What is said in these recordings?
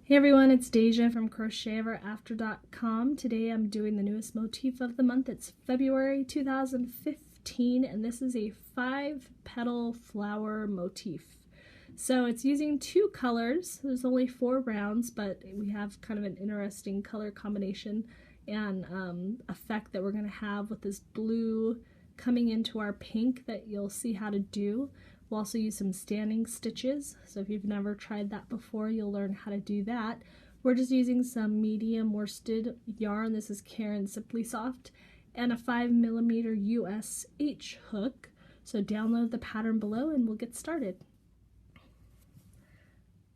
Hey everyone, it's Deja from CrochetEverAfter.com. Today I'm doing the newest motif of the month. It's February 2015 and this is a 5-petal flower motif. So it's using 2 colors. There's only 4 rounds, but we have kind of an interesting color combination and effect that we're going to have with this blue coming into our pink that you'll see how to do. We'll also use some standing stitches, so if you've never tried that before, you'll learn how to do that. We're just using some medium worsted yarn. This is Caron Simply Soft, and a 5mm US H hook. So download the pattern below and we'll get started.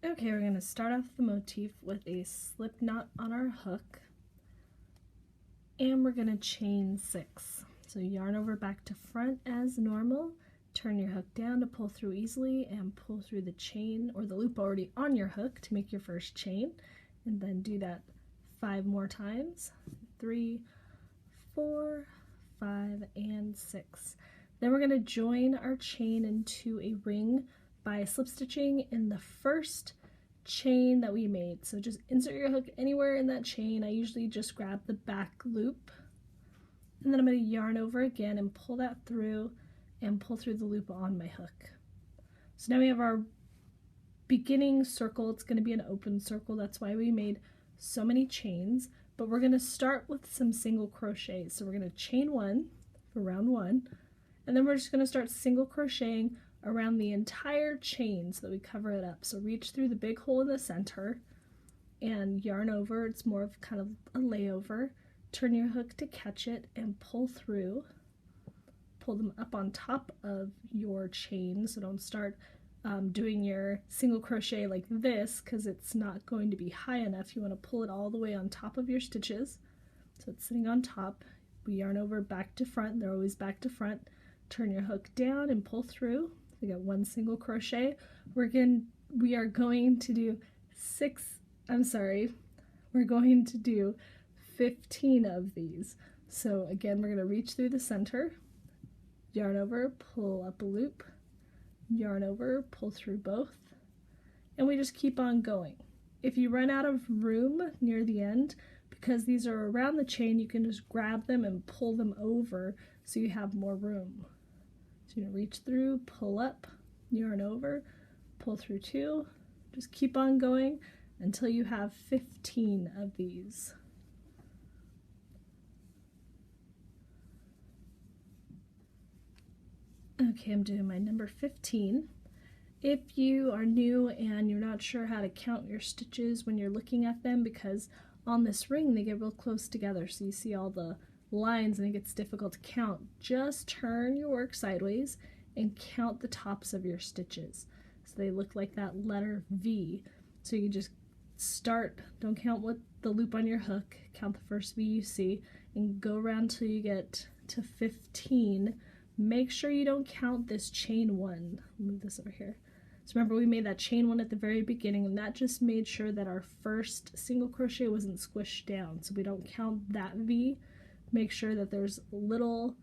Okay, we're going to start off the motif with a slip knot on our hook, and we're going to chain 6. So yarn over back to front as normal. Turn your hook down to pull through easily and pull through the chain or the loop already on your hook to make your first chain, and then do that 5 more times. 3, 4, 5, and 6. Then we're going to join our chain into a ring by slip stitching in the first chain that we made. So just insert your hook anywhere in that chain. I usually just grab the back loop, and then I'm going to yarn over again and pull that through and pull through the loop on my hook. So now we have our beginning circle. It's going to be an open circle. That's why we made so many chains, but we're going to start with some single crochets. So we're going to chain 1 for round 1, and then we're just going to start single crocheting around the entire chain so that we cover it up. So reach through the big hole in the center and yarn over. It's more of kind of a layover. Turn your hook to catch it and pull through. Pull them up on top of your chain, so don't start doing your single crochet like this because it's not going to be high enough. You want to pull it all the way on top of your stitches, so it's sitting on top. We yarn over back to front. They're always back to front. Turn your hook down and pull through. We got 1 single crochet. We are going to do 15 of these. So again, we're going to reach through the center, yarn over, pull up a loop, yarn over, pull through both, and we just keep on going. If you run out of room near the end, because these are around the chain, you can just grab them and pull them over so you have more room. So you're going to reach through, pull up, yarn over, pull through 2, just keep on going until you have 15 of these. Okay, I'm doing my number 15. If you are new and you're not sure how to count your stitches when you're looking at them, because on this ring they get real close together, so you see all the lines and it gets difficult to count, just turn your work sideways and count the tops of your stitches so they look like that letter V. So you just start, don't count with the loop on your hook, count the first V you see and go around till you get to 15. Make sure you don't count this chain 1. Move this over here. So remember, we made that chain 1 at the very beginning, and that just made sure that our first single crochet wasn't squished down. So we don't count that V. Make sure that there's little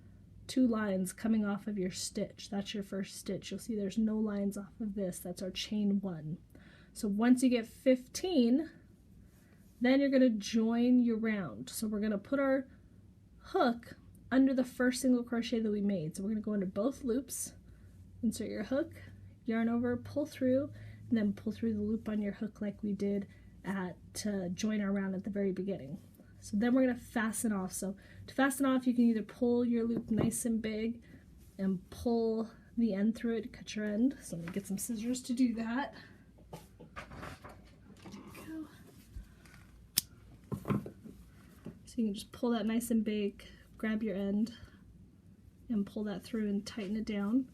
2 lines coming off of your stitch. That's your first stitch. You'll see there's no lines off of this. That's our chain 1. So once you get 15, then you're going to join your round. So we're going to put our hook under the first single crochet that we made. So we're going to go into both loops, insert your hook, yarn over, pull through, and then pull through the loop on your hook like we did to join our round at the very beginning. So then we're going to fasten off. So to fasten off, you can either pull your loop nice and big and pull the end through it to cut your end. So I'm going to get some scissors to do that. There you go. So you can just pull that nice and big, grab your end and pull that through and tighten it down.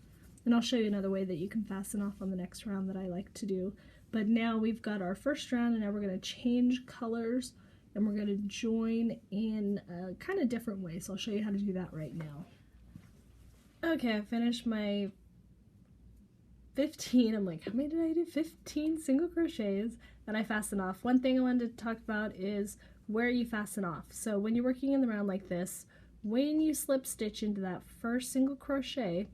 And I'll show you another way that you can fasten off on the next round that I like to do. But now we've got our first round, and now we're going to change colors and we're going to join in a kind of different way. So I'll show you how to do that right now. Okay, I finished my 15. I'm like, how many did I do? 15 single crochets that I fastened off. One thing I wanted to talk about is where you fasten off. So when you're working in the round like this, when you slip stitch into that first single crochet,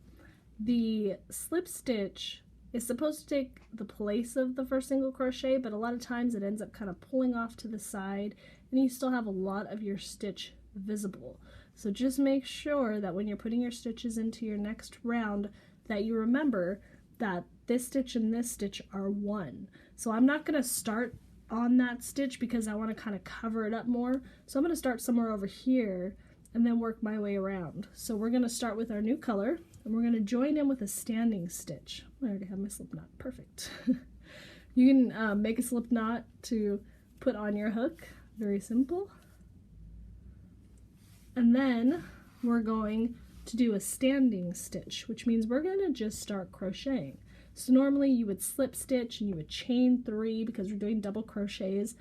the slip stitch is supposed to take the place of the first single crochet, but a lot of times it ends up kind of pulling off to the side and you still have a lot of your stitch visible. So just make sure that when you're putting your stitches into your next round that you remember that this stitch and this stitch are one. So I'm not going to start on that stitch because I want to kind of cover it up more. So I'm going to start somewhere over here and then work my way around. So we're going to start with our new color and we're going to join in with a standing stitch. I already have my slip knot. Perfect. You can make a slip knot to put on your hook. Very simple. And then we're going to do a standing stitch, which means we're going to just start crocheting. So normally you would slip stitch and you would chain 3 because we're doing double crochets,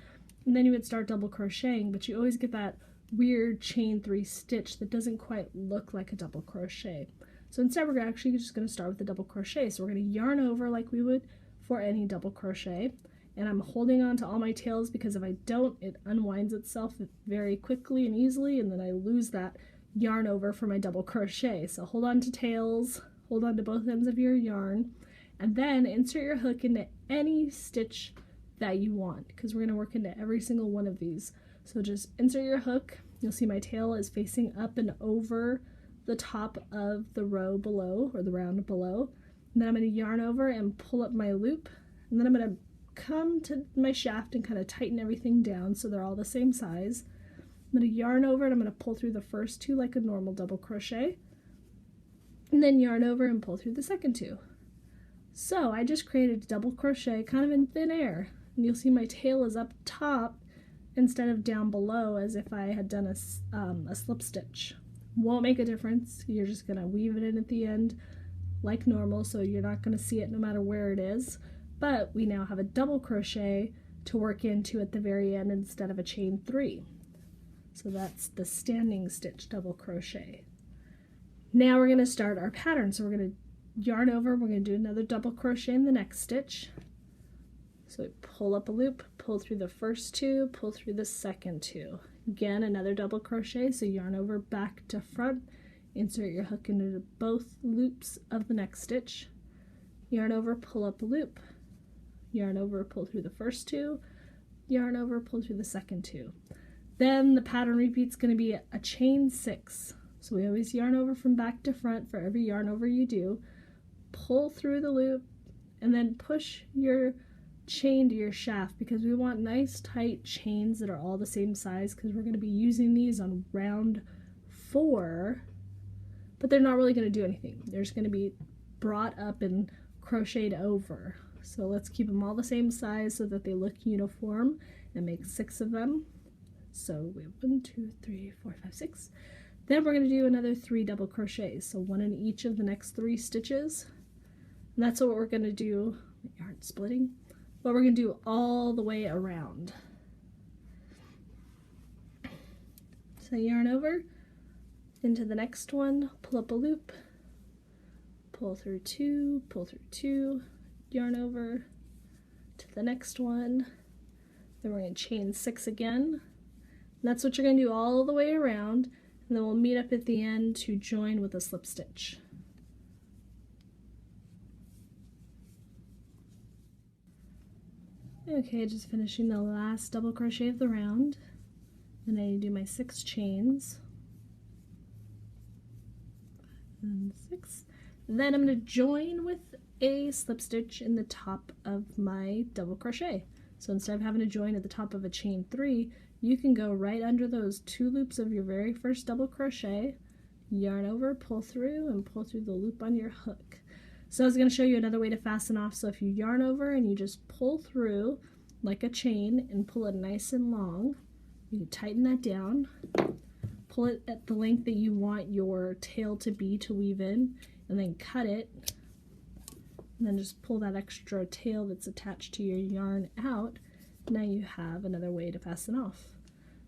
and then you would start double crocheting, but you always get that weird chain 3 stitch that doesn't quite look like a double crochet. So instead we're actually just going to start with a double crochet. So we're going to yarn over like we would for any double crochet, and I'm holding on to all my tails because if I don't, it unwinds itself very quickly and easily, and then I lose that yarn over for my double crochet. So hold on to tails, hold on to both ends of your yarn, and then insert your hook into any stitch that you want because we're going to work into every single one of these. So just insert your hook. You'll see my tail is facing up and over the top of the row below, or the round below. And then I'm going to yarn over and pull up my loop, and then I'm going to come to my shaft and kind of tighten everything down so they're all the same size. I'm going to yarn over and I'm going to pull through the first 2 like a normal double crochet, and then yarn over and pull through the second 2. So I just created a double crochet kind of in thin air, and you'll see my tail is up top instead of down below as if I had done a slip stitch. Won't make a difference. You're just going to weave it in at the end like normal, so you're not going to see it no matter where it is. But we now have a double crochet to work into at the very end instead of a chain 3. So that's the standing stitch double crochet. Now we're going to start our pattern. So we're going to yarn over, we're going to do another double crochet in the next stitch. So we pull up a loop, pull through the first 2, pull through the second 2. Again, another double crochet, so yarn over back to front, insert your hook into both loops of the next stitch, yarn over, pull up a loop, yarn over, pull through the first 2, yarn over, pull through the second 2. Then the pattern repeat's going to be a chain 6. So we always yarn over from back to front for every yarn over you do, pull through the loop, and then push your chain to your shaft because we want nice tight chains that are all the same size because we're going to be using these on round 4, but they're not really going to do anything. They're just going to be brought up and crocheted over. So let's keep them all the same size so that they look uniform and make 6 of them. So we have 1, 2, 3, 4, 5, 6. Then we're going to do another 3 double crochets, so 1 in each of the next 3 stitches. And that's what we're going to do. Yarn splitting. But we're going to do all the way around. So yarn over into the next one, pull up a loop, pull through 2, pull through 2, yarn over to the next one. Then we're going to chain 6 again. And that's what you're going to do all the way around. And then we'll meet up at the end to join with a slip stitch. Okay, just finishing the last double crochet of the round. Then I do my 6 chains. And 6. Then I'm going to join with a slip stitch in the top of my double crochet. So instead of having to join at the top of a chain 3, you can go right under those 2 loops of your very first double crochet, yarn over, pull through, and pull through the loop on your hook. So I was going to show you another way to fasten off. So if you yarn over and you just pull through like a chain and pull it nice and long, you can tighten that down, pull it at the length that you want your tail to be to weave in, and then cut it, and then just pull that extra tail that's attached to your yarn out. Now you have another way to fasten off.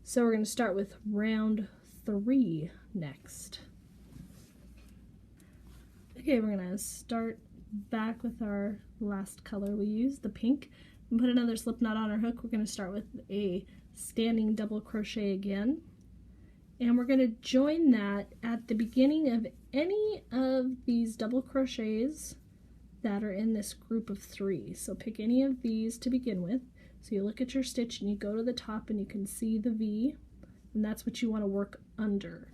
So we're going to start with round 3 next. Okay, we're going to start back with our last color we used, the pink, and put another slip knot on our hook. We're going to start with a standing double crochet again, and we're going to join that at the beginning of any of these double crochets that are in this group of 3. So pick any of these to begin with. So you look at your stitch and you go to the top and you can see the V, and that's what you want to work under.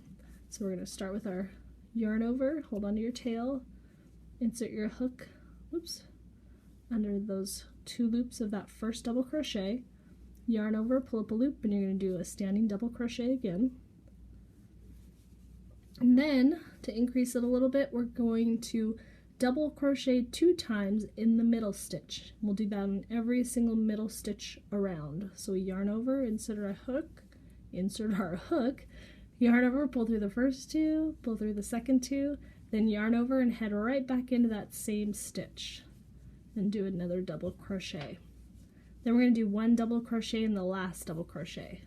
So we're going to start with our yarn over, hold onto your tail, insert your hook, whoops, under those 2 loops of that first double crochet, yarn over, pull up a loop, and you're going to do a standing double crochet again. And then, to increase it a little bit, we're going to double crochet 2 times in the middle stitch. We'll do that in every single middle stitch around. So we yarn over, insert our hook, yarn over, pull through the first 2, pull through the second 2, then yarn over and head right back into that same stitch and do another double crochet. Then we're going to do 1 double crochet in the last double crochet.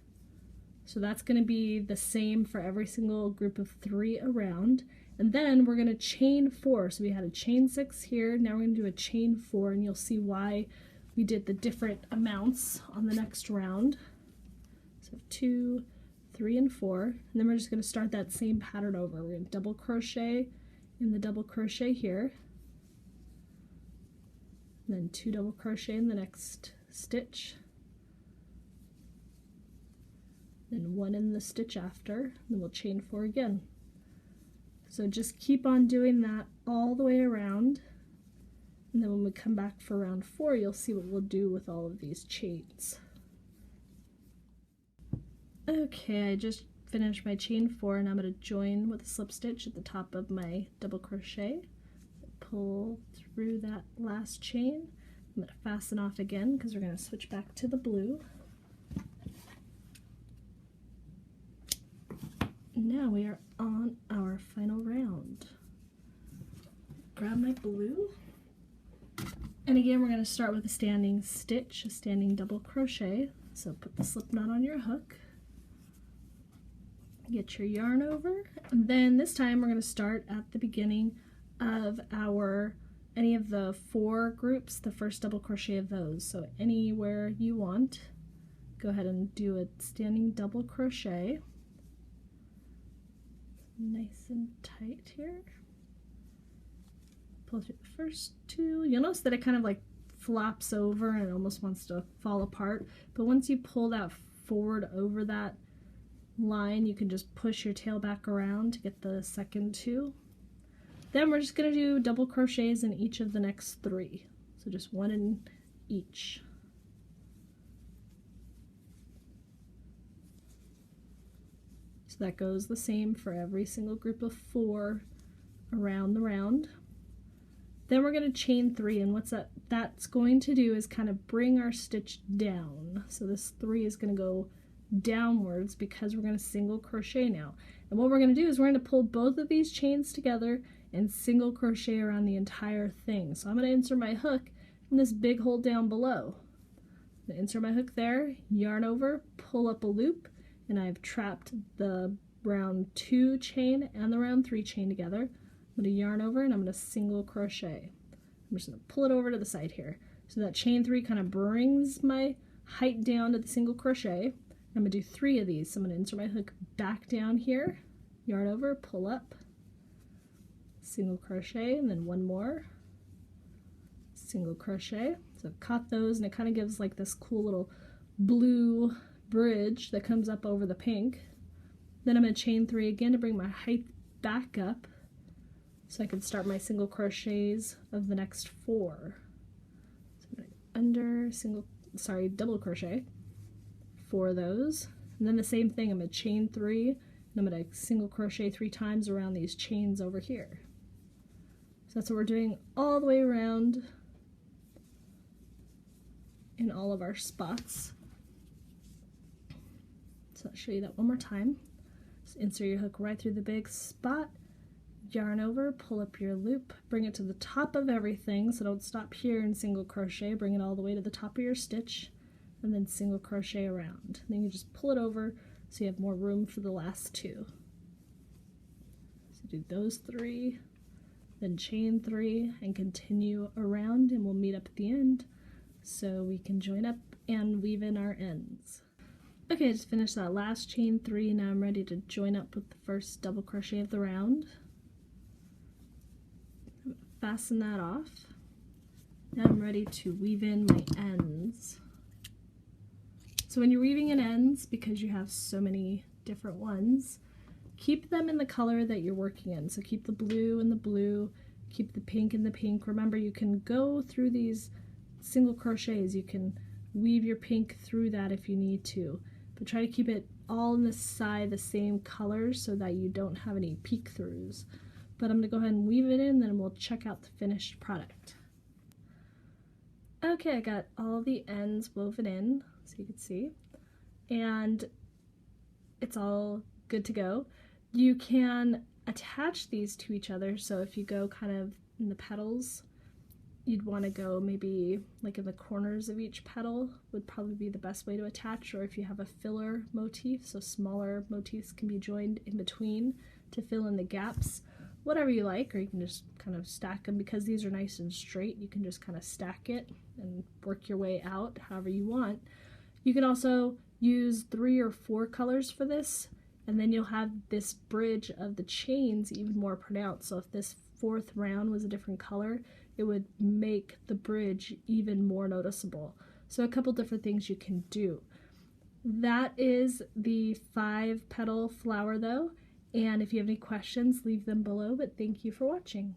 So that's going to be the same for every single group of 3 around. And then we're going to chain 4. So we had a chain 6 here, now we're going to do a chain 4, and you'll see why we did the different amounts on the next round. So 2, 3, and 4, and then we're just going to start that same pattern over. We're going to double crochet in the double crochet here, and then 2 double crochet in the next stitch, then 1 in the stitch after, and then we'll chain 4 again. So just keep on doing that all the way around, and then when we come back for round 4, you'll see what we'll do with all of these chains. Okay, I just finished my chain 4, and I'm going to join with a slip stitch at the top of my double crochet. Pull through that last chain. I'm going to fasten off again because we're going to switch back to the blue. Now we are on our final round. Grab my blue, and again we're going to start with a standing stitch, a standing double crochet. So put the slip knot on your hook, get your yarn over, and then this time we're going to start at the beginning of any of the 4 groups, the first double crochet of those. So anywhere you want, go ahead and do a standing double crochet. Nice and tight here. Pull through the first 2. You'll notice that it kind of like flops over and it almost wants to fall apart, but once you pull that forward over that line, you can just push your tail back around to get the second 2. Then we're just going to do double crochets in each of the next 3. So just 1 in each. So that goes the same for every single group of 4 around the round. Then we're going to chain 3, and what's that's going to do is kind of bring our stitch down. So this 3 is going to go downwards because we're going to single crochet now. And what we're going to do is we're going to pull both of these chains together and single crochet around the entire thing. So I'm going to insert my hook in this big hole down below. I'm going to insert my hook there, yarn over, pull up a loop, and I've trapped the round 2 chain and the round 3 chain together. I'm going to yarn over and I'm going to single crochet. I'm just going to pull it over to the side here. So that chain 3 kind of brings my height down to the single crochet. I'm going to do 3 of these. So I'm going to insert my hook back down here, yarn over, pull up, single crochet, and then 1 more, single crochet. So I've caught those, and it kind of gives like this cool little blue bridge that comes up over the pink. Then I'm going to chain 3 again to bring my height back up so I can start my single crochets of the next 4. So I'm going to double crochet 4 of those, and then the same thing, I'm going to chain 3, and I'm going to single crochet 3 times around these chains over here. So that's what we're doing all the way around in all of our spots. So I'll show you that one more time. Just insert your hook right through the big spot, yarn over, pull up your loop, bring it to the top of everything, so don't stop here and single crochet, bring it all the way to the top of your stitch, and then single crochet around. And then you just pull it over so you have more room for the last 2. So do those 3, then chain 3, and continue around, and we'll meet up at the end so we can join up and weave in our ends. Okay, I just finished that last chain 3, now I'm ready to join up with the first double crochet of the round. Fasten that off. Now I'm ready to weave in my ends. So when you're weaving in ends, because you have so many different ones, keep them in the color that you're working in. So keep the blue in the blue, keep the pink in the pink. Remember, you can go through these single crochets. You can weave your pink through that if you need to, but try to keep it all in the side the same color so that you don't have any peek throughs. But I'm going to go ahead and weave it in, then we'll check out the finished product. Okay, I got all the ends woven in, so you can see, and it's all good to go. You can attach these to each other, so if you go kind of in the petals, you'd want to go maybe like in the corners of each petal would probably be the best way to attach, or if you have a filler motif, so smaller motifs can be joined in between to fill in the gaps, whatever you like, or you can just kind of stack them. Because these are nice and straight, you can just kind of stack it and work your way out however you want. You can also use 3 or 4 colors for this, and then you'll have this bridge of the chains even more pronounced. So if this 4th round was a different color, it would make the bridge even more noticeable. So a couple different things you can do. That is the 5-petal flower though, and if you have any questions, leave them below, but thank you for watching.